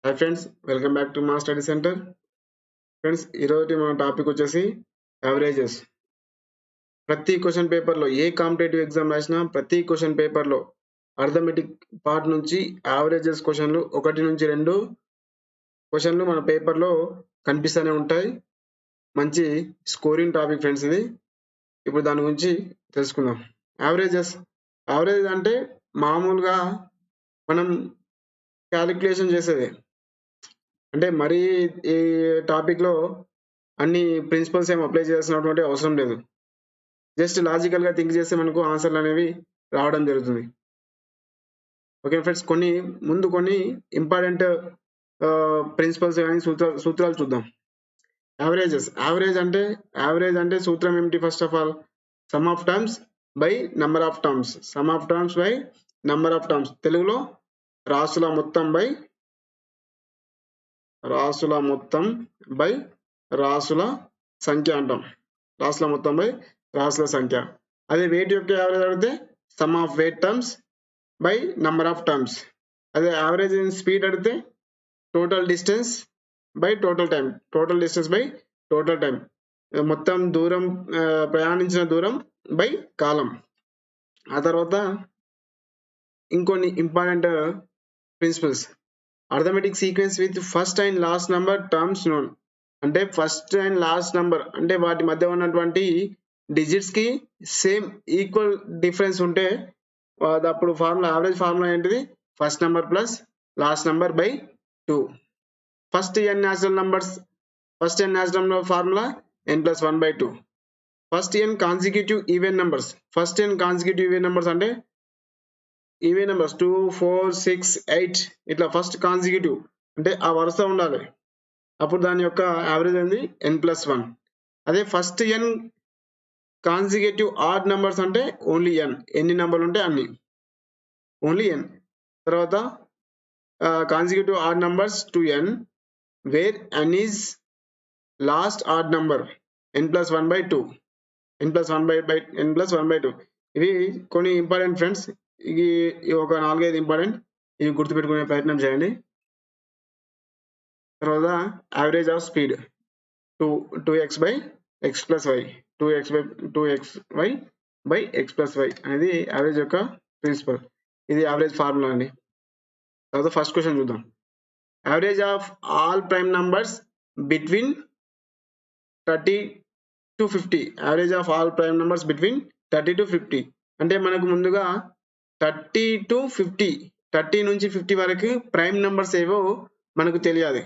Hi friends, welcome back to మా study centre. Friends, ఈరోజు మన టాపిక్ వచ్చేసి యావరేజెస్. ప్రతి క్వశ్చన్ పేపర్లో ఏ కాంపిటేటివ్ ఎగ్జామ్ రాసినా ప్రతి క్వశ్చన్ పేపర్లో అర్థమెటిక్ పార్ట్ నుంచి యావరేజెస్ క్వశ్చన్లు 1 నుంచి 2 క్వశ్చన్లు మన పేపర్లో కనిపిస్తూనే ఉంటాయి. మంచి స్కోరింగ్ టాపిక్ ఫ్రెండ్స్ ఇది. ఇప్పుడు దాని గురించి తెలుసుకుందాం. యావరేజెస్ అంటే మామూలుగా మనం క్యాలిక్యులేషన్ చేసేది. అంటే మరీ ఈ టాపిక్లో అన్ని ప్రిన్సిపల్స్ ఏం అప్లై చేయాల్సినటువంటి అవసరం లేదు. జస్ట్ లాజికల్గా థింక్ చేస్తే మనకు ఆన్సర్లు అనేవి రావడం జరుగుతుంది. ఓకే ఫ్రెండ్స్, కొన్ని ఇంపార్టెంట్ ప్రిన్సిపల్స్ కానీ సూత్రాలు చూద్దాం. యావరేజ్ అంటే సూత్రం ఏమిటి? First of all, some of terms by number of terms. తెలుగులో రాసుల మొత్తం బై రాసుల సంఖ్య అంటాం. రాసుల మొత్తం బై రాసుల సంఖ్య. అదే వెయిట్ యొక్క యావరేజ్ అడిగితే sum of weight terms by number of terms. అదే యావరేజ్ ఇన్ స్పీడ్ అడిగితే total distance by total time. మొత్తం దూరం, ప్రయాణించిన దూరం బై కాలం. ఆ తర్వాత ఇంకొన్ని important principles. Arithmetic sequence with first and last number terms known. అంటే ఫస్ట్ అండ్ లాస్ట్ నంబర్ అంటే వాటి మధ్య ఉన్నటువంటి డిజిట్స్ కి సేమ్ ఈక్వల్ డిఫరెన్స్ ఉంటే అప్పుడు యావరేజ్ ఫార్ములా ఏంటిది? First number plus last number by 2. First n natural number formula n+1/2. First n consecutive even numbers అంటే ఈవెన్ నంబర్స్ 2, 4, 6, 8 ఇట్లా ఫస్ట్ కాన్సిక్యూటివ్ అంటే ఆ వరుస ఉండాలి. అప్పుడు దాని యొక్క యావరేజ్ అనేది n+1. అదే first n consecutive odd numbers అంటే ఓన్లీ n. ఎన్ని నంబర్లు ఉంటే అన్ని, ఓన్లీ n. తర్వాత consecutive odd numbers 2n where n is last odd number n+1/2. ఇవి కొన్ని ఇంపార్టెంట్ ఫ్రెండ్స్. ఇవి ఒక 4-5 ఇంపార్టెంట్. ఇవి గుర్తుపెట్టుకునే ప్రయత్నం చేయండి. తర్వాత యావరేజ్ ఆఫ్ స్పీడ్ 2x/x+y అనేది యావరేజ్ యొక్క ప్రిన్సిపల్. ఇది యావరేజ్ ఫార్ములా అండి. తర్వాత ఫస్ట్ క్వశ్చన్ చూద్దాం. Average of all prime numbers between 30 to 50. Average of all prime numbers between 30 to 50 అంటే మనకు ముందుగా 30 to 50, 30 నుంచి 50 వరకు ప్రైమ్ నంబర్స్ ఏవో మనకు తెలియాలి.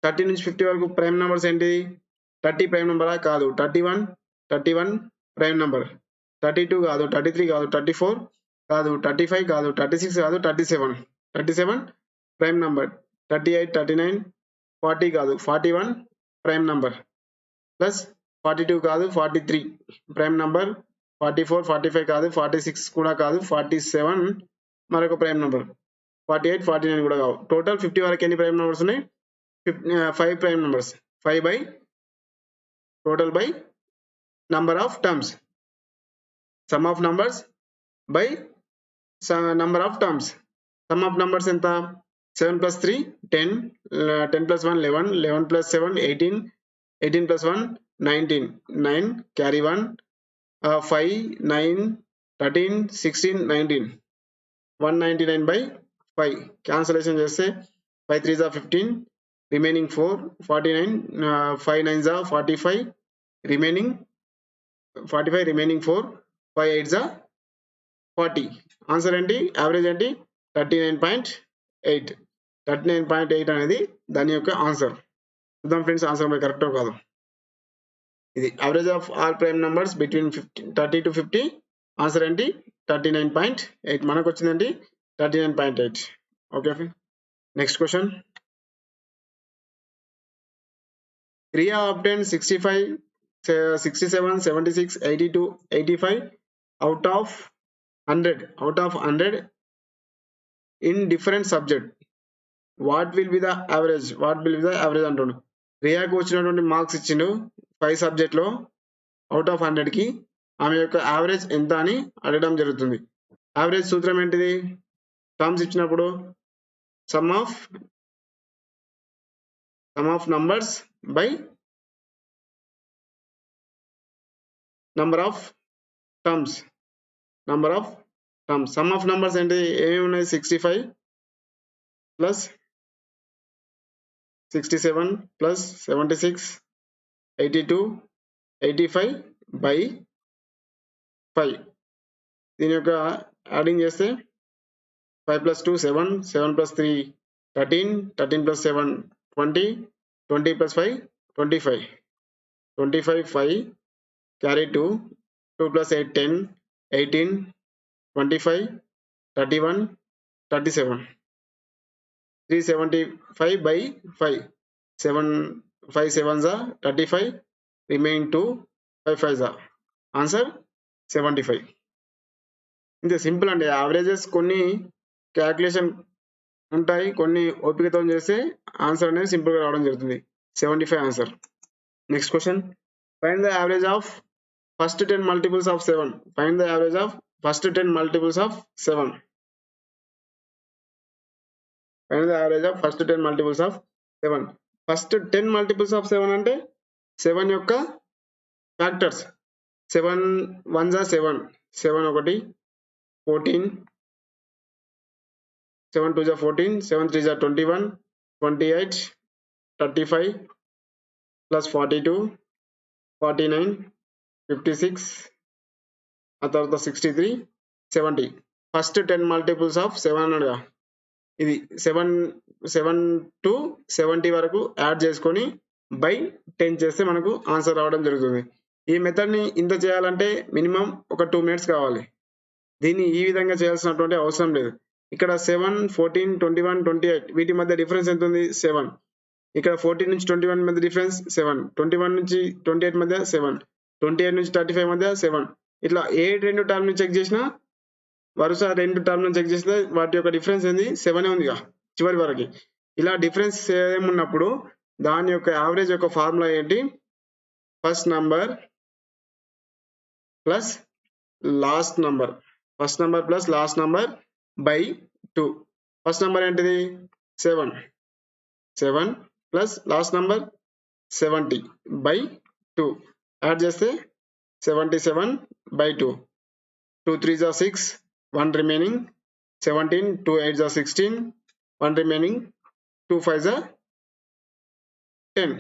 30 నుంచి 50 వరకు ప్రైమ్ నంబర్స్ ఏంటి? 30 ప్రైమ్ నంబరా? కాదు. 31 ప్రైమ్ నంబర్. 32 కాదు, 33 కాదు, 34 కాదు, 35 కాదు, 36 కాదు, 37 ప్రైమ్ నంబర్. 38, 39, 40 కాదు, 41 ప్రైమ్ నంబర్. ప్లస్ 42 కాదు, 43 ప్రైమ్ నంబర్. 44, 45 కాదు, 46 కూడా కాదు, 47 మరొక ప్రైమ్ నంబర్. 48, 49 కూడా కావు. టోటల్ 50 వరకు ఎన్ని ప్రైమ్ నంబర్స్ ఉన్నాయి? 5 prime numbers. 5 by total by number of terms. Some of numbers by number of terms. Some of numbers ఎంత? 7 + 3 10, 10 + 1 11, 11 + 7 18, 18 + 1 19, 9 carry 1, 5 9 13 16 19, 199/5. క్యాన్సలేషన్ చేస్తే 5 3s are 15, remaining 4, 49, 5 9s are 45, remaining 4, 5 8s are 40. Answer ఏంటి? Average ఏంటి? 39.8. 39.8 అనేది దాని యొక్క answer. చూద్దాం friends, answer మరి కరెక్టో కాదు. ఇది average of all prime numbers between 30 to 50. Answer ఏంటి? 39.8. మనకు వచ్చిందండి 39.8. Okay friend, next question. Kriya obtained 65, 67, 76, 82, 85 out of 100 in different subject. What will be the average అంటుండు. రియాకు వచ్చినటువంటి మార్క్స్ ఇచ్చిండు 5 సబ్జెక్ట్ లో. అవుట్ ఆఫ్ 100 కి ఆమె యొక్క యావరేజ్ ఎంత అని అడగడం జరుగుతుంది. యావరేజ్ సూత్రం ఏంటిది? టర్మ్స్ ఇచ్చినప్పుడు some of sum of numbers by number of terms. Sum of numbers అంటే ఏమేమి ఉన్నాయి 65 plus 67 plus 76 82 85 by 5. దీని యొక్క యాడింగ్ చేస్తే 5 plus 2 7 7 plus 3 13 13 plus 7 20 20 plus 5 25 25 5 carry 2 2 plus 8 10 18 25 31 37 375 by 5 7 5 7s are 35 remaining 2 5 5s are answer 75. ఇంత సింపుల్ అండి. Averages కొన్ని calculation ఉంటాయి, కొన్ని ఓపికతో చేస్తే ఆన్సర్ అనేది సింపుల్ గా రావడం జరుగుతుంది. 75 answer. Next question, find the average of first 10 multiples of 7. Find the average of first 10 multiples of 7. Find the average of first 10 multiples of 7. First 10 multiples of 7 అంటే 7 యొక్క factors. 7 1s are 7 7 1 14 7 2s are 14 7 3s are 21 28 35 plus 42 49 56 ఆ తర్వాత 63 70. First 10 multiples of 7 అన్నగా ఇది 7 to 70 వరకు add చేసుకొని by 10 చేస్తే మనకు ఆన్సర్ రావడం జరుగుతుంది. ఈ మెథడ్ ని ఇంత చేయాలంటే మినిమం ఒక 2 minutes కావాలి. దీన్ని ఈ విధంగా చేయాల్సినటువంటి అవసరం లేదు. ఇక్కడ 7 14 21 28 వీటి మధ్య డిఫరెన్స్ ఎంత ఉంది? 7. ఇక్కడ 14 నుంచి 21 మధ్య డిఫరెన్స్ 7, 21 నుంచి 28 మధ్య 7, 28 నుంచి 35 మధ్య 7. ఇట్లా ఏ రెండు టర్మ్ ని చెక్ చేసినా, వరుస రెండు టర్మ్ ని చెక్ చేసినా వాటి యొక్క డిఫరెన్స్ ఏంది? 7 ఉందిగా చివరి వరకు. ఇలా డిఫరెన్స్ సేమ్ ఉన్నప్పుడు దాని యొక్క యావరేజ్ యొక్క ఫార్ములా ఏంటి? First number plus last number. First number plus last number by 2. First number ఏంటిది? 7 7 plus last number 70 by 2 add చేస్తే 77 by 2. 2 3s are 6 1 remaining 17 2 8s are 16 1 remaining 2 5s are 10.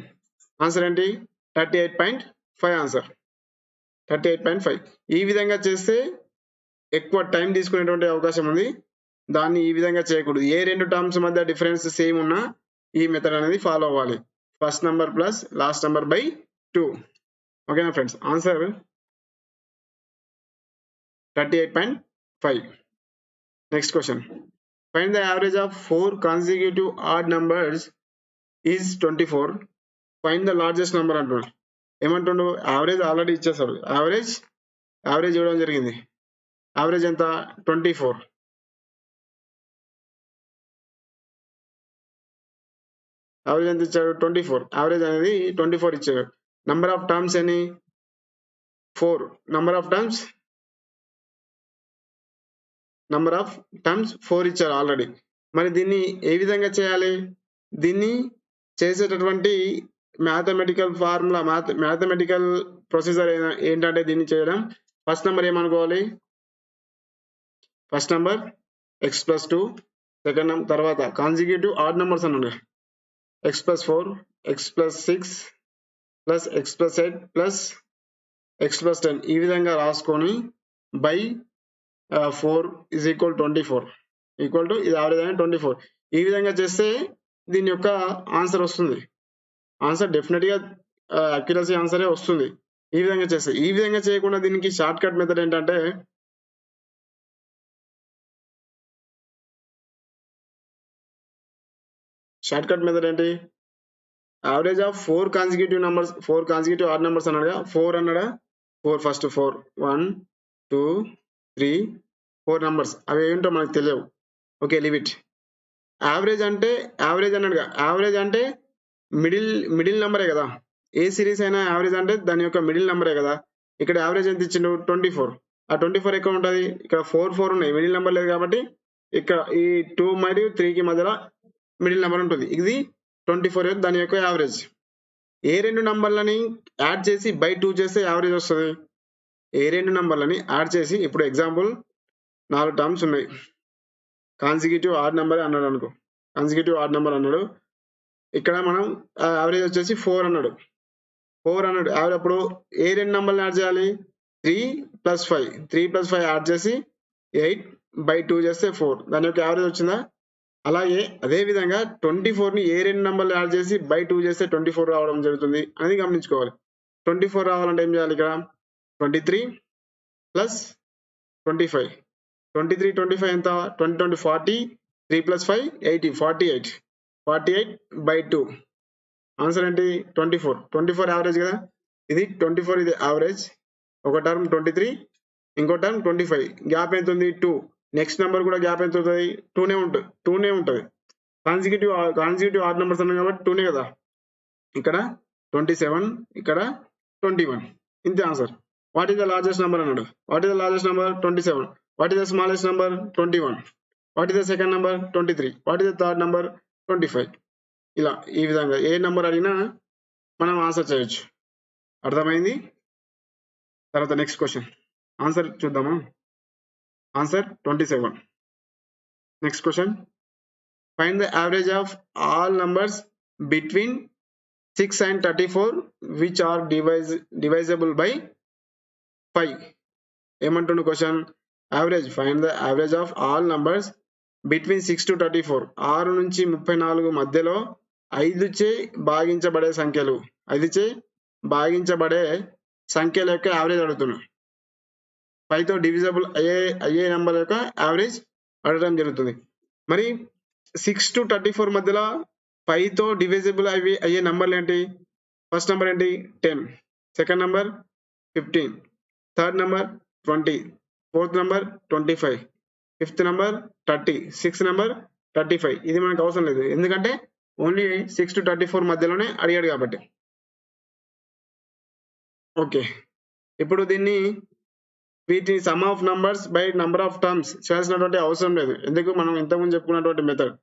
Answer ఏంటి? 38.5 answer 38.5. ఈ విధంగా చేస్తే ఎక్కువ time తీసుకునేటువంటి అవకాశం ఉంది. దాన్ని ఈ విధంగా చేయకూడదు. ఏ రెండు టర్మ్స్ మధ్య డిఫరెన్స్ సేమ్ ఉన్నా ఈ మెథడ్ అనేది ఫాలో అవ్వాలి. First number plus last number by 2. ఓకేనా friends? Answer 38.5. Next question, find the average of 4 consecutive odd numbers is 24. Find the largest number అంటున్నాడు. ఏమంటుండు? యావరేజ్ ఆల్రెడీ ఇచ్చేసాడు. యావరేజ్ ఇవ్వడం జరిగింది. యావరేజ్ ఎంత? 24. యావరేజ్ ఎంత ఇచ్చాడు? 24. యావరేజ్ అనేది 24 ఇచ్చాడు. నంబర్ ఆఫ్ టర్మ్స్ ఎన్ని? 4. నంబర్ ఆఫ్ టర్మ్స్ 4 ఇచ్చారు ఆల్రెడీ. మరి దీన్ని ఏ విధంగా చేయాలి? దీన్ని చేసేటటువంటి మ్యాథమెటికల్ ఫార్ములా, మ్యాథమెటికల్ ప్రొసీజర్ ఏంటంటే దీన్ని చేయడం, ఫస్ట్ నెంబర్ ఏమనుకోవాలి? First number x+2, second number తర్వాత కాన్సిక్యూటివ్ ఆడ్ నెంబర్స్ అన్నాడు. x+4 x+6 plus x+8 plus x+10 ఈ విధంగా రాసుకొని by 4 is equal 24 equal to ఇది యావరేజ్ అనేది 24. ఈ విధంగా చేస్తే దీని యొక్క ఆన్సర్ వస్తుంది. ఆన్సర్ డెఫినెట్ గా అక్యురసీ ఆన్సరే వస్తుంది ఈ విధంగా చేస్తే. ఈ విధంగా చేయకుండా దీనికి షార్ట్ కట్ మెథడ్ ఏంటంటే, షార్ట్ కట్ మెథడ్ ఏంటి? Average of 4 consecutive numbers, 4 consecutive odd numbers అన్నాడుగా. 4 అన్నాడా? 4 ఫస్ట్ 4 1 2 3 4 numbers అవి ఏంటో మనకు తెలియవు. Okay, leave it. యావరేజ్ అంటే యావరేజ్ అన్నాడుగా. యావరేజ్ అంటే మిడిల్ నెంబరే కదా. ఏ సిరీస్ అయినా యావరేజ్ అంటే దాని యొక్క మిడిల్ నెంబరే కదా. ఇక్కడ యావరేజ్ ఎంత ఇచ్చిండు? 24. ఆ 24 ఎక్కడ ఉంటుంది? ఇక్కడ 4 4 ఉన్నాయి, మిడిల్ నెంబర్ లేదు కాబట్టి ఇక్కడ ఈ 2 మరియు 3కి మధ్యలో మిడిల్ నెంబర్ ఉంటుంది. ఇది 24 దాని యొక్క యావరేజ్. ఏ రెండు నంబర్లని యాడ్ చేసి బై 2 చేస్తే యావరేజ్ వస్తుంది? ఏ రెండు నంబర్లని యాడ్ చేసి, ఇప్పుడు ఎగ్జాంపుల్ 4 టర్మ్స్ ఉన్నాయి, కాన్సిక్యూటివ్ ఆడ్ నెంబర్ అన్నాడు అనుకో, కాన్సిక్యూటివ్ ఆడ్ నెంబర్ అన్నాడు, ఇక్కడ మనం యావరేజ్ వచ్చేసి 4 అన్నాడు, 4 అన్నాడు యావరేజ్. అప్పుడు ఏ రెండు నంబర్ని యాడ్ చేయాలి? 3 + 5, 3 + 5 యాడ్ చేసి 8 బై 2 చేస్తే 4, దాని యొక్క యావరేజ్ వచ్చిందా? అలాగే అదే విధంగా 24ని ఏ రెండు నంబర్లు యాడ్ చేసి బై 2 చేస్తే 24 రావడం జరుగుతుంది అనేది గమనించుకోవాలి. 24 రావాలంటే ఏం చేయాలి? ఇక్కడ 23 + 25, 23 25 ఎంత? 20 20 40, 3 + 5 80, 48, 48 బై 2. ఆన్సర్ ఏంటి? 24. 24 యావరేజ్ కదా, ఇది 24, ఇది యావరేజ్. ఒక టర్మ్ 23, ఇంకో టర్మ్ 25, గ్యాప్ ఎంత ఉంది? 2. నెక్స్ట్ నెంబర్ కూడా గ్యాప్ ఎంత అవుతుంది? 2నే ఉంటుంది. కాన్సిక్యూటివ్ ఆడ్ నెంబర్స్ అన్నాం కాబట్టి 2నే కదా. ఇక్కడ 27, ఇక్కడ 21, ఇంతే answer. What is the largest number అన్నాడు. What is the largest number? 27. What is the smallest number? 21. What is the second number? 23. What is the third number? 25. ఇలా ఈ విధంగా ఏ నెంబర్ అడిగినా మనం ఆన్సర్ చేయొచ్చు. అర్థమైంది? తర్వాత నెక్స్ట్ క్వశ్చన్ ఆన్సర్ చూద్దామా? Answer 27. Next question, find the average of all numbers between 6 and 34 which are divisible by 5. ఏమంటుండు క్వశ్చన్? Average, find the average of all numbers between 6 to 34, 6 నుంచి 34 మధ్యలో 5చే భాగించబడే సంఖ్యలు, 5చే భాగించబడే సంఖ్యల యొక్క యావరేజ్ అడుగుతున్నాడు. 5తో డివిజబుల్ అయ్యే నెంబర్ యొక్క యావరేజ్ అడగడం జరుగుతుంది. మరి 6 to 34 మధ్యలో 5తో డివిజిబుల్ అయ్యే నెంబర్లు ఏంటి? ఫస్ట్ నెంబర్ ఏంటి? 10, second number 15, third number 20, fourth number 25, fifth number 30, sixth number 35. ఇది మనకు అవసరం లేదు, ఎందుకంటే ఓన్లీ 6 to 34 మధ్యలోనే అడిగాడు కాబట్టి. ఓకే, ఇప్పుడు వీటి some of numbers by number of terms చేయాల్సినటువంటి అవసరం లేదు. ఎందుకు? మనం ఇంతకుముందు చెప్పుకున్నటువంటి మెథడ్,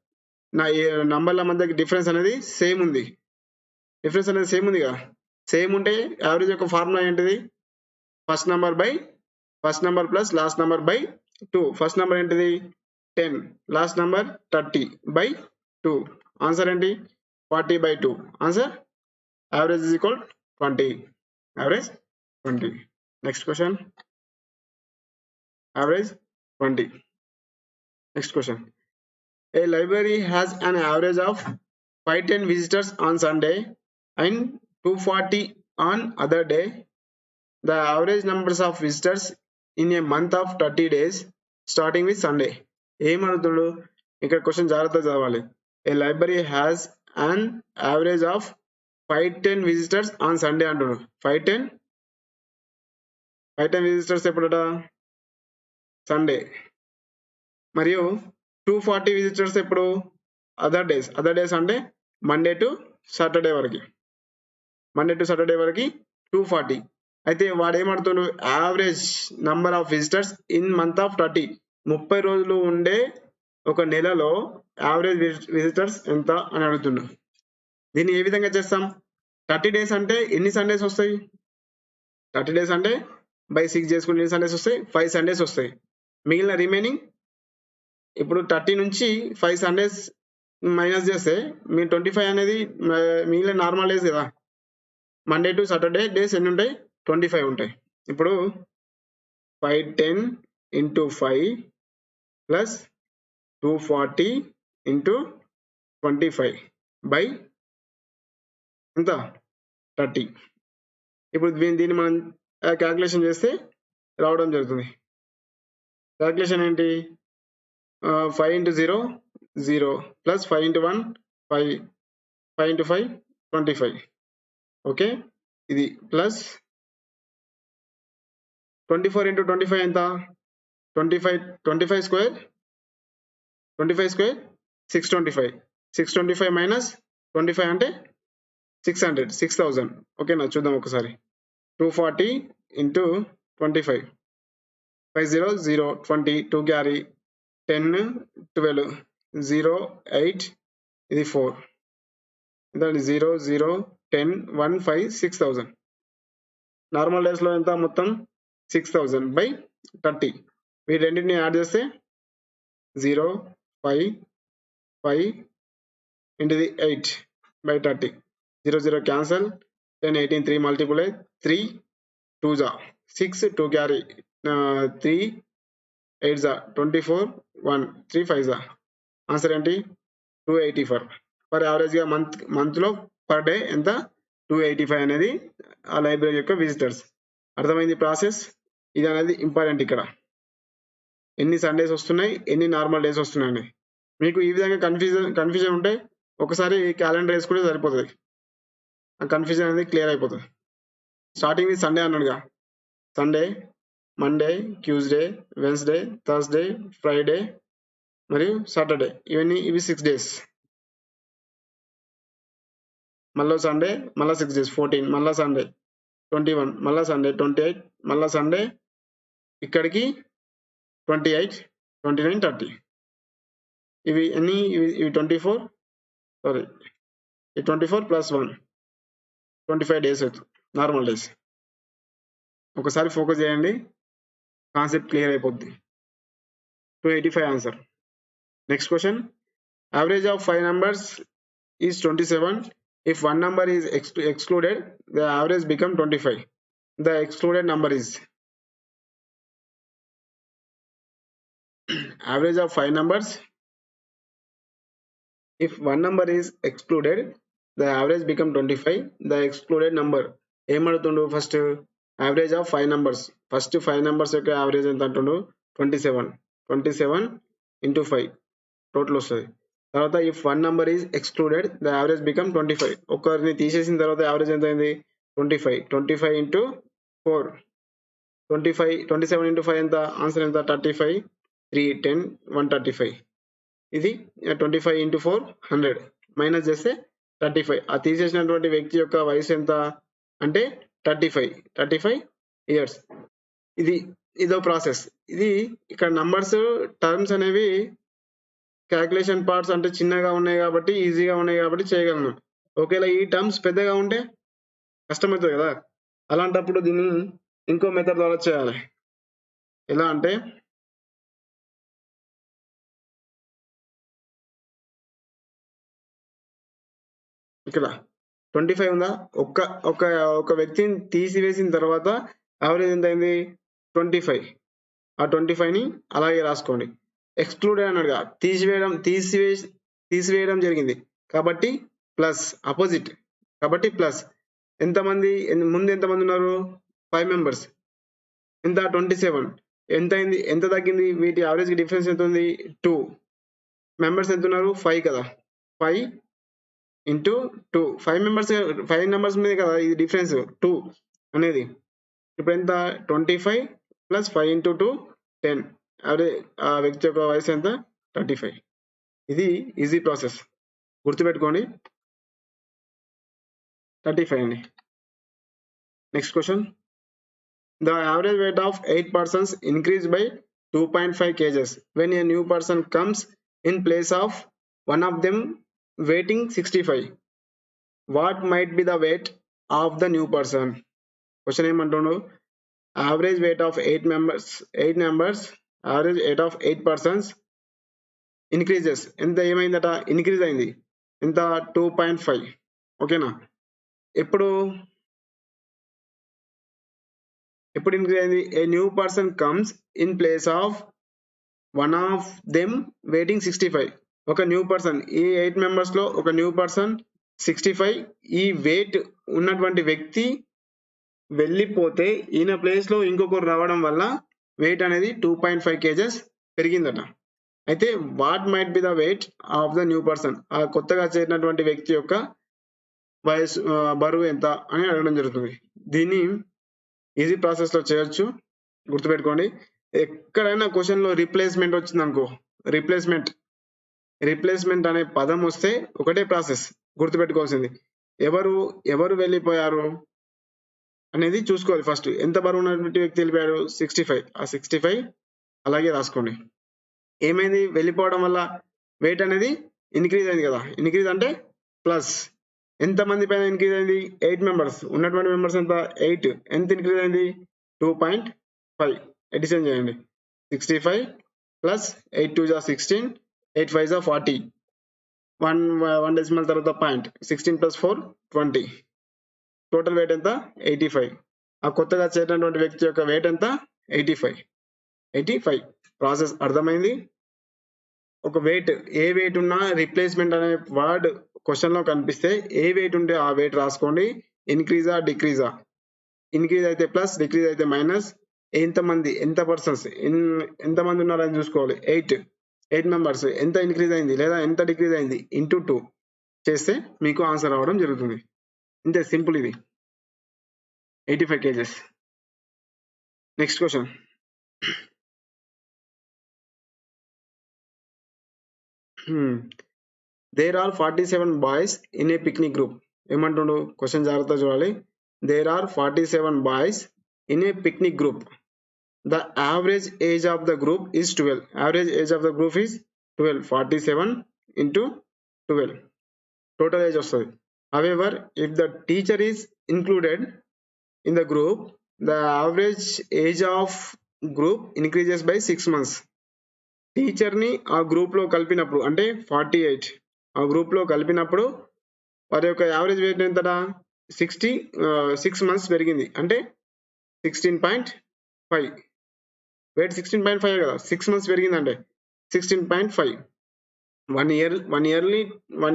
నంబర్ల మధ్య డిఫరెన్స్ అనేది సేమ్ ఉంది. డిఫరెన్స్ అనేది సేమ్ ఉంది కదా. సేమ్ ఉంటే యావరేజ్ యొక్క ఫార్ములా ఏంటిది? First number plus last number by 2. First number ఏంటిది? 10, లాస్ట్ నెంబర్ 30 బై 2. ఆన్సర్ ఏంటి? 40 by 2. Answer average is equal 20. Average 20. Next question, average 20. Next question, a library has an average of 510 visitors on Sunday and 240 on other day. The average numbers of visitors in a month of 30 days starting with Sunday. ఏమడుగుతాడు ఇక్కడ? Question జాగ్రత్తగా చదవాలి. A library has an average of 510 visitors on Sunday అంటున్నాడు. 510 visitors ఎప్పుడట? Sunday. మరియు 240 visitors ఎప్పుడు? Other days అంటే Monday to Saturday వరకు 240. అయితే వాడు ఏమడుతుండు? Average number of visitors in month of 30, 30 రోజులు ఉండే ఒక నెలలో యావరేజ్ విజిటర్స్ ఎంత అని అడుగుతుండు. దీన్ని ఏ విధంగా చేస్తాం? 30 డేస్ అంటే ఎన్ని సండేస్ వస్తాయి? 30 డేస్ అంటే బై 6 చేసుకుంటే ఎన్ని సండేస్ వస్తాయి? 5 సండేస్ వస్తాయి. మిగిలిన రిమైనింగ్ ఇప్పుడు 30 నుంచి 5 సండేస్ మైనస్ చేస్తే మీ 25 అనేది మిగిలిన నార్మల్ డేస్ కదా. మండే టు సాటర్డే డేస్ ఎన్ని ఉంటాయి? 25 ఉంటాయి. ఇప్పుడు 510 into 5 ప్లస్ 240 into 25 బై ఎంత? 30. ఇప్పుడు దీన్ని మనం క్యాల్కులేషన్ చేస్తే రావడం జరుగుతుంది. క్యాల్కులేషన్ ఏంటి? 5 into 0 0 plus 5 into 1 5, 5 into 5 25. Okay, ఇది ప్లస్ 24 into 25 ఎంత? 25 స్క్వేర్ 625. 625 మైనస్ 25 అంటే 600, 6000. ఓకేనా? చూద్దాం ఒకసారి. 240 into 25, 5 0 0 20, 2 క్యారీ 10 12 0 8, ఇది 4. దాని 0 0 10 1 5 6000. నార్మల్ డేస్ లో ఎంత మొత్తం 6000 by 30. ఈ రెండింటిని యాడ్ చేస్తే 0 5 5 into the 8 by 30. 0 0 cancel. 10 18 3 multiply 3 2 za 6 2 carry 3 8 za 24 1 3 5 za. Answer ఏంటి 284. పర్ యావరేజ్ గా మంత్ లో పర్ డే ఎంత 285 అనేది ఆ లైబ్రరీ యొక్క విజిటర్స్. అర్థమైంది ప్రాసెస్. ఇది అనేది ఇంపార్టెంట్. ఇక్కడ ఎన్ని సండేస్ వస్తున్నాయి, ఎన్ని నార్మల్ డేస్ వస్తున్నాయి. మీకు ఈ విధంగా కన్ఫ్యూజన్ ఉంటే ఒకసారి క్యాలెండర్ వేసుకుంటే సరిపోతుంది. ఆ కన్ఫ్యూజన్ అనేది క్లియర్ అయిపోతుంది. స్టార్టింగ్ విత్ సండే అన్నాడుగా. Sunday, Monday, Tuesday, Wednesday, Thursday, Friday మరియు సాటర్డే. ఇవి 6 days. మళ్ళీ సండే, మళ్ళీ 6 days 14, మళ్ళీ సండే 21, మళ్ళీ సండే 28, మళ్ళీ సండే ఇక్కడికి 28 29 30. ఇవి ఎన్ని? ఇవి 24 సారీ 24 + 1 25 days అవుతుంది నార్మల్ డేస్. ఒకసారి ఫోకస్ చేయండి, కాన్సెప్ట్ క్లియర్ అయిపోద్ది. 285 answer. Next question. Average of 5 numbers is 27. If one number is excluded, the average become 25. The excluded number is average of 5 numbers. If one number is excluded, the average become 25. The excluded number ఏమడుతుండు? First average of 5 numbers. First 5 numbers యొక్క average ఎంత అంటుండు? 27. 27 into 5 total వస్తుంది. తర్వాత if one number is excluded the average become 25. ఒకరిని తీసేసిన తర్వాత average ఎంత అయింది? 25. 25 into 4 25. 27 into 5 ఎంత? ఆన్సర్ ఎంత? 35. 3 10 135. ఇది 25 into 4 100 మైనస్ చేస్తే 35. ఆ తీసేసినటువంటి వ్యక్తి యొక్క వయసు ఎంత అంటే 35 years. ఇదో ప్రాసెస్. ఇది ఇక్కడ నంబర్స్ టర్మ్స్ అనేవి క్యాల్కులేషన్ పార్ట్స్ అంటే చిన్నగా ఉన్నాయి కాబట్టి, ఈజీగా ఉన్నాయి కాబట్టి చేయగలను. ఒకవేళ ఈ టర్మ్స్ పెద్దగా ఉంటే కష్టమవుతుంది కదా. అలాంటప్పుడు దీన్ని ఇంకో మెథడ్ ద్వారా చేయాలి. ఎలా అంటే ఇక్కడ 25 ఉందా, ఒక వ్యక్తిని తీసివేసిన తర్వాత యావరేజ్ ఎంత అయింది? 25. ఆ 25ని అలాగే రాసుకోండి. ఎక్స్క్లూడెడ్ అన్నాడుగా, తీసివేయడం జరిగింది కాబట్టి ప్లస్, అపోజిట్ కాబట్టి ప్లస్. ఎంతమంది ముందు ఎంతమంది ఉన్నారు? 5 members. ఎంత? 27. ఎంత అయింది? ఎంత తగ్గింది? వీటి యావరేజ్ డిఫరెన్స్ ఎంత ఉంది? 2. మెంబర్స్ ఎంత ఉన్నారు? 5 కదా. 5 into 2. 5 numbers మీద కదా ఇది డిఫరెన్స్ 2 అనేది. ఇప్పుడు ఎంత? 25 + 5 into 2 10. అదే ఆ వ్యక్తి యొక్క వయసు ఎంత? 35. ఇది ఈజీ ప్రాసెస్, గుర్తుపెట్టుకోండి. 35 అండి. Next question. The average weight of 8 persons increased by 2.5 kgs when a new person comes in place of one of them weighing 65. What might be the weight of the new person? Question ఏమంటుండు? Average weight of 8 members, average weight of 8 persons increases. ఎంత ఏమైందట? Increase అయింది. ఎంత? 2.5. ఓకేనా? ఎప్పుడు increase అయింది? A new person comes in place of one of them waiting 65. ఒక new person, ఈ 8 members లో ఒక న్యూ పర్సన్ 65 ఈ వెయిట్ ఉన్నటువంటి వ్యక్తి వెళ్ళిపోతే ఈయన ప్లేస్ లో ఇంకొకరు రావడం వల్ల వెయిట్ అనేది 2.5 kgs పెరిగిందట. అయితే what might be the weight of the new person, ఆ కొత్తగా చేరినటువంటి వ్యక్తి యొక్క వయసు బరువు ఎంత అని అడగడం జరుగుతుంది. దీన్ని ఈజీ ప్రాసెస్ లో చేయొచ్చు, గుర్తుపెట్టుకోండి. ఎక్కడైనా క్వశ్చన్ లో రీప్లేస్మెంట్ వచ్చింది అనుకో, రీప్లేస్మెంట్ అనే పదం వస్తే ఒకటే ప్రాసెస్ గుర్తుపెట్టుకోవాల్సింది. ఎవరు వెళ్ళిపోయారు అనేది చూసుకోవాలి. ఫస్ట్ ఎంత బరువు ఉన్నటువంటి వ్యక్తి వెళ్ళిపోయారు? 65. ఆ 65 అలాగే రాసుకోండి. ఏమైంది? వెళ్ళిపోవడం వల్ల వెయిట్ అనేది ఇంక్రీజ్ అయింది కదా. ఇంక్రీజ్ అంటే ప్లస్. ఎంతమంది పైన ఇంక్రీజ్ అయింది? 8 మెంబర్స్. ఉన్నటువంటి మెంబర్స్ ఎంత? 8. ఎంత ఇంక్రీజ్ అయింది? 2.5. ఎడిషన్ చేయండి. 65 ప్లస్ 8 2 జా 16, 8 5 జా 40, 1 డెసిమల్ తర్వాత పాయింట్, 16 ప్లస్ 4 20. టోటల్ వెయిట్ ఎంత? 85. ఆ కొత్తగా చేరినటువంటి వ్యక్తి యొక్క వెయిట్ ఎంత? 85. ప్రాసెస్ అర్థమైంది. ఒక వెయిట్, ఏ వెయిట్ ఉన్నా రిప్లేస్మెంట్ అనే వర్డ్ క్వశ్చన్ లో కనిపిస్తే ఏ వెయిట్ ఉంటే ఆ వెయిట్ రాసుకోండి. ఇంక్రీజా డిక్రీజా, ఇంక్రీజ్ అయితే ప్లస్, డిక్రీజ్ అయితే మైనస్, ఎంతమంది, ఎంత పర్సన్స్, ఎంతమంది ఉన్నారని చూసుకోవాలి. 8 మెంబర్స్, ఎంత ఇంక్రీజ్ అయింది లేదా ఎంత డిక్రీజ్ అయింది ఇంటూ 2 చేస్తే మీకు ఆన్సర్ రావడం జరుగుతుంది. ఇంతే, సింపుల్ ఇది. 85 kgs. Next question. There are 47 boys in a picnic group. ఏమంటుండు క్వశ్చన్ జాగ్రత్త చూడాలి. There are 47 boys in a picnic group. The average age of the group is 12. Average age of the group is 12. 47 into 12. Total age వస్తుంది. However, if the teacher is included in the group, the average age of group increases by 6 months. Teacher ని ఆ group లో కలిపినప్పుడు అంటే 48 ఆ group లో కలిపినప్పుడు వారి యొక్క యావరేజ్ వెయిట్ ఎంత? 6 మంత్స్ పెరిగింది అంటే 16.5. వెయిట్ 16.5 కదా, 6 మంత్స్ పెరిగిందంటే 16.5. 1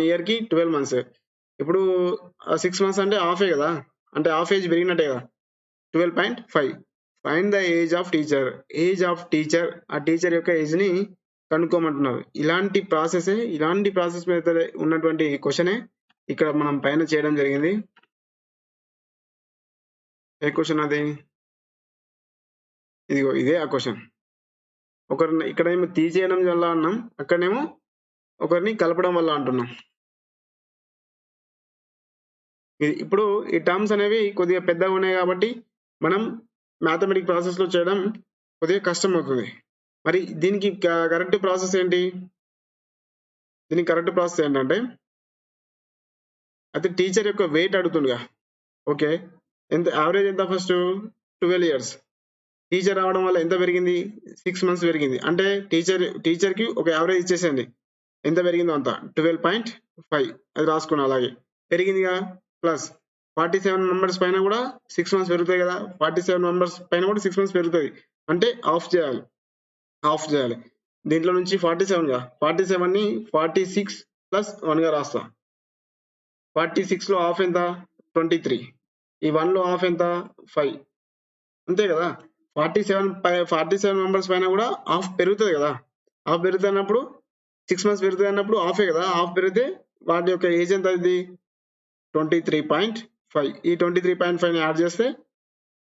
ఇయర్ కి 12 మంత్స్. ఇప్పుడు 6 మంత్స్ అంటే హాఫే కదా, అంటే హాఫ్ ఏజ్ పెరిగినట్టే కదా. 12.5. Find the age of teacher. Age of teacher, ఆ టీచర్ యొక్క ఏజ్ ని కనుక్కోమంటున్నారు. ఇలాంటి ప్రాసెస్ మీద ఉన్నటువంటి క్వశ్చనే ఇక్కడ మనం పైన చేయడం జరిగింది. ఏ క్వశ్చన్ అది? ఇదిగో ఇదే ఆ క్వశ్చన్. ఒకరిని ఇక్కడేమో తీసేయడం వల్ల అన్నాం, అక్కడనేమో ఒకరిని కలపడం వల్ల అంటున్నాం. ఇప్పుడు ఈ టర్మ్స్ అనేవి కొద్దిగా పెద్దగా ఉన్నాయి కాబట్టి మనం మ్యాథమెటిక్ ప్రాసెస్ లో చేయడం కొద్దిగా కష్టం అవుతుంది. మరి దీనికి కరెక్ట్ ప్రాసెస్ ఏంటి? దీనికి కరెక్ట్ ప్రాసెస్ ఏంటంటే, అయితే టీచర్ యొక్క వెయిట్ అడుగుతుండగా, ఓకే, ఎంత యావరేజ్ ఎంత? First 12 years. టీచర్ రావడం వల్ల ఎంత పెరిగింది? 6 మంత్స్ పెరిగింది. అంటే టీచర్ కి ఒక యావరేజ్ ఇచ్చేసేయండి, ఎంత పెరిగిందో అంత 12.5. అది రాసుకున్నా అలాగే పెరిగిందిగా. ప్లస్ 47 మెంబర్స్ పైన కూడా 6 మంత్స్ పెరుగుతాయి కదా. 47 మెంబర్స్ పైన కూడా 6 మంత్స్ పెరుగుతుంది అంటే ఆఫ్ చేయాలి. దీంట్లో నుంచి 47 గా 47 ని 46 ప్లస్ 1 గా రాస్తా. 46 లో హాఫ్ ఎంత? 23. ఈ 1 లో హాఫ్ ఎంత? 5. అంతే కదా. 47 మెంబర్స్ పైన కూడా హాఫ్ పెరుగుతుంది కదా. హాఫ్ పెరుగుతున్నప్పుడు 6 మంత్స్ పెరుగుతుంది అన్నప్పుడు హాఫే కదా. హాఫ్ పెరిగితే వాటి యొక్క ఏజ్ ఎంత అయింది? 23.5. ఈ 23.5 ని యాడ్ చేస్తే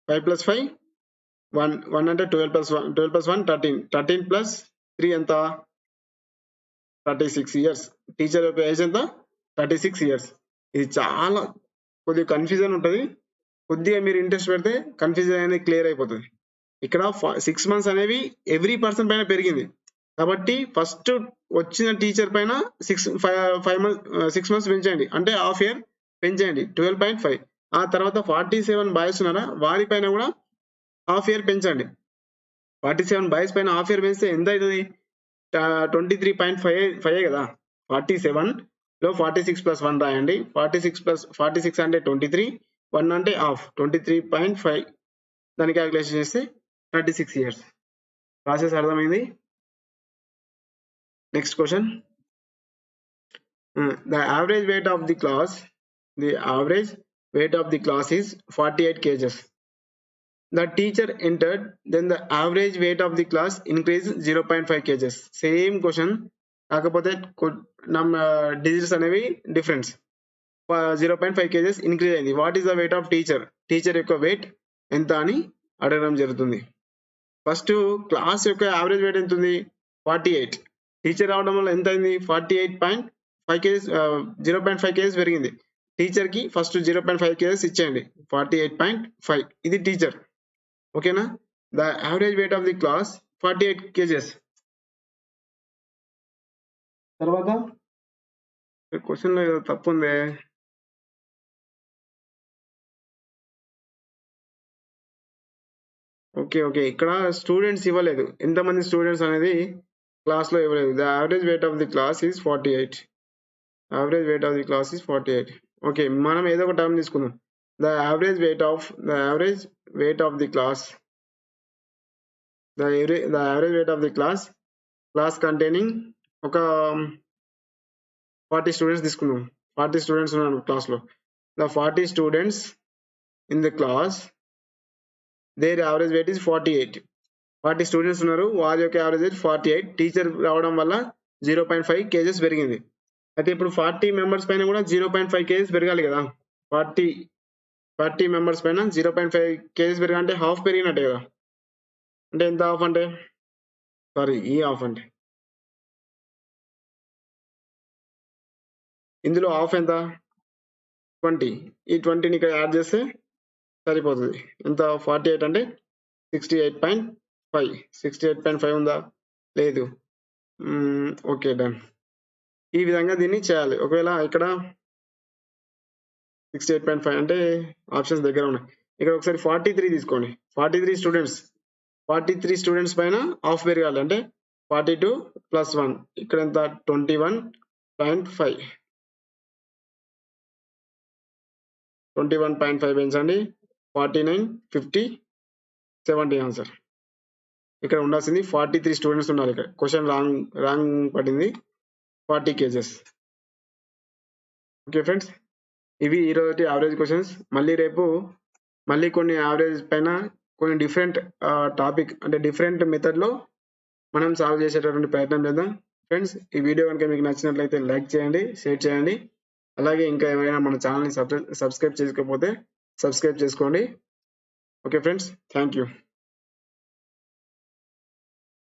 5 ప్లస్ 5 1 అంటే 12 ప్లస్ 1 13. 13 ప్లస్ 3 ఎంత? 36 ఇయర్స్. టీచర్ యొక్క ఏజ్ ఎంత? 36 ఇయర్స్. ఇది చాలా కొద్దిగా కన్ఫ్యూజన్ ఉంటుంది. కొద్దిగా మీరు ఇంట్రెస్ట్ పెడితే కన్ఫ్యూజన్ అనేది క్లియర్ అయిపోతుంది. ఇక్కడ 6 మంత్స్ అనేవి ఎవ్రీ పర్సన్ పైన పెరిగింది కాబట్టి ఫస్ట్ వచ్చిన టీచర్ పైన 6 మంత్స్ పెంచండి, అంటే హాఫ్ ఇయర్ పెంచండి 12.5. ఆ తర్వాత 47 బాయ్స్ ఉన్నారా, వారి పైన కూడా హాఫ్ ఇయర్ పెంచండి. 47 బాయ్స్ పైన హాఫ్ ఇయర్ పెంచితే ఎంత అవుతుంది? 23.5 కదా. 47 లో 46 ప్లస్ 1 రాయండి. 46 అంటే 23, 1 అంటే హాఫ్, 23.5. దాని క్యాలిక్యులేషన్ చేస్తే 36 ఇయర్స్. ప్రాసెస్ అర్థమైంది. Next question. The average weight of the class is 48 kgs. The teacher entered, then the average weight of the class increased 0.5 kgs. Same question, కాకపోతే డిజిట్స్ అనేవి డిఫరెన్స్. 0.5 kgs ఇంక్రీజ్ అయింది. What is the weight of teacher? Teacher యొక్క wait ఎంత అని అడగడం జరుగుతుంది. First class యొక్క average wait ఎంత ఉంది? 48. టీచర్ రావడం వల్ల ఎంత అయింది? 48.5 kgs, 0.5 kgs పెరిగింది. టీచర్ కి ఫస్ట్ 0.5 kgs ఇచ్చేయండి. 48.5. ఇది టీచర్, ఓకేనా. The average weight of the class 48 kgs. తర్వాత క్వశ్చన్ లో తప్పు ఉంది. ఓకే ఇక్కడ స్టూడెంట్స్ ఇవ్వలేదు, ఎంతమంది స్టూడెంట్స్ అనేది క్లాస్ లో ఇవ్వలేదు. The average weight of the class is 48. Average weight of the class is 48. Okay, మనం ఏదో ఒక టర్మ్ తీసుకుందాం. The average weight of the class, the average weight of the class containing ఒక 40 స్టూడెంట్స్ తీసుకుందాం. 40 students ఉన్నారు class లో. The 40 students in the class, there average weight is 48. 40 students ఉన్నారు, వారి యొక్క యావరేజ్ వెయిట్ 48. టీచర్ రావడం వల్ల 0.5 kgs పెరిగింది. అయితే ఇప్పుడు 40 మెంబర్స్ పైన కూడా 0.5 kgs పెరగాలి కదా. 40 మెంబర్స్ పైన 0.5 kgs పెరగాలంటే హాఫ్ పెరిగినట్టే కదా. అంటే ఎంత హాఫ్ అంటే, సారీ ఈ హాఫ్ అంటే ఇందులో హాఫ్ ఎంత 20. ఈ 20ని ఇక్కడ యాడ్ చేస్తే సరిపోతుంది. ఎంత 48 అంటే 68.5. 68.5 ఉందా, లేదు. Okay done. ఈ విధంగా దీన్ని చేయాలి. ఒకవేళ ఇక్కడ 68.5 అంటే ఆప్షన్స్ దగ్గర ఉన్నాయి. ఇక్కడ ఒకసారి 43 తీసుకోండి. 43 స్టూడెంట్స్ పైన హాఫ్ పెరగాలి అంటే 42 + 1, ఇక్కడ ఎంత 21.5. 21.5 పెంచండి 49, 50, 70 ఆన్సర్. ఇక్కడ ఉండాల్సింది 43 స్టూడెంట్స్ ఉన్నారు. ఇక్కడ క్వశ్చన్ రాంగ్ పడింది, 40 kgs. ఓకే ఫ్రెండ్స్, ఇవి ఈరోజు యావరేజ్ క్వశ్చన్స్. మళ్ళీ రేపు కొన్ని యావరేజ్ పైన కొన్ని డిఫరెంట్ టాపిక్ అంటే డిఫరెంట్ మెథడ్లో మనం సాల్వ్ చేసేటటువంటి ప్రయత్నం చేద్దాం. ఫ్రెండ్స్, ఈ వీడియో కనుక మీకు నచ్చినట్లయితే లైక్ చేయండి, షేర్ చేయండి. అలాగే ఇంకా ఎవరైనా మన ఛానల్ని సబ్స్క్రైబ్ చేసుకోకపోతే సబ్స్క్రైబ్ చేసుకోండి. Okay friends, thank you.